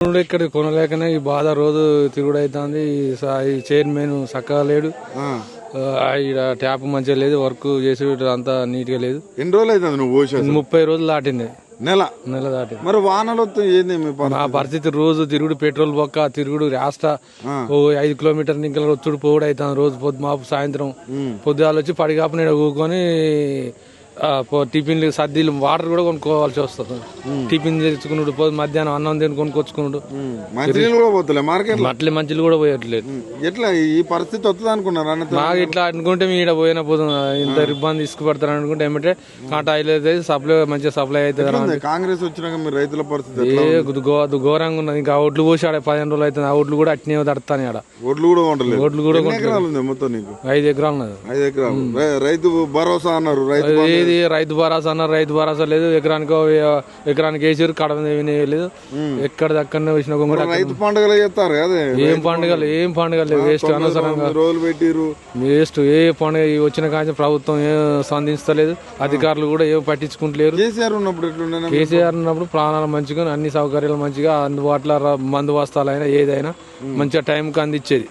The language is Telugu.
ఇక్కడ కొనలేకనే ఈ బాధ రోజు తిరుగుడు అవుతుంది. ఈ చైర్మన్ చక్కగా లేడు, ఇక్కడ ట్యాప్ మంచిగా లేదు, వర్క్ చేసి అంతా నీట్ గా లేదు. ఎన్ని రోజులు అవుతుంది నువ్వు పోసే? 30 రోజులు దాటింది. నెల దాటింది. మరి వానలు ఏంది మా పరిస్థితి? రోజు తిరుగుడు, పెట్రోల్ బొక్క తిరుగుడు, రాస్తా 5 కిలోమీటర్లు ఇంకా వచ్చుడు పోవుడు అవుతాను. రోజు మాపు సాయంత్రం పొద్దుగాలు వచ్చి పడిగాపు నేను ఊకొని టిఫిన్లు సర్దీలు వాటర్ కూడా కొనుక్కోవాల్సి వస్తుంది. టిఫిన్ తెచ్చుకున్నాడు, మధ్యాహ్నం అన్నం తిని కొనుక్కొచ్చుకున్నాడు. అట్లే మంచిలు కూడా పోయట్లేదు. ఎట్లా ఈ పరిస్థితి వస్తుంది అనుకున్నారు? మాకు ఇట్లా అనుకుంటే మీ ఇక్కడ పోయినా పోతుంది. ఇంత ఇబ్బంది తీసుకుపడతారు అనుకుంటే ఏమంటే కాంటాయిల్ అయితే సప్లై మంచిగా సప్లై అవుతుంది. కాంగ్రెస్ వచ్చినాక మీ రైతుల పరిస్థితి ఘోరంగా ఉన్నది. ఇంకా ఓట్లు పోసి ఆడ 15 రోజులు అవుతుంది. ఆ ఓట్లు కూడా అట్నే తడతాను ఆడ. ఓట్లు కూడా ఉండలేదు. ఓట్లు కూడా మొత్తం నీకు 5 ఎకరాలు ఉన్నది. 5 ఎకరాలు రైతు భరోసా అన్నారు. రైతు భరోసా అన్నారు, రైతు భరోసా లేదు. ఎకరానికి వేసారు, కడవ లేదు. ఎక్కడ దక్కడనే వచ్చిన రైతు పండుగలు చేస్తారు కదా. ఏం పండుగలు వేస్ట్, అనవసరంగా రోజులు పెట్టిరు వేస్ట్. ఏ పండుగ వచ్చిన కానీ ప్రభుత్వం ఏం స్పందించలేదు. అధికారులు కూడా ఏం పట్టించుకుంటలేరు. కేసీఆర్ ఉన్నప్పుడు కేసీఆర్ ఉన్నప్పుడు ప్రాణాలు మంచిగా, అన్ని సౌకర్యాలు మంచిగా అందుబాటులో, మందు వస్తాలైనా ఏదైనా మంచిగా టైంకి అందించేది.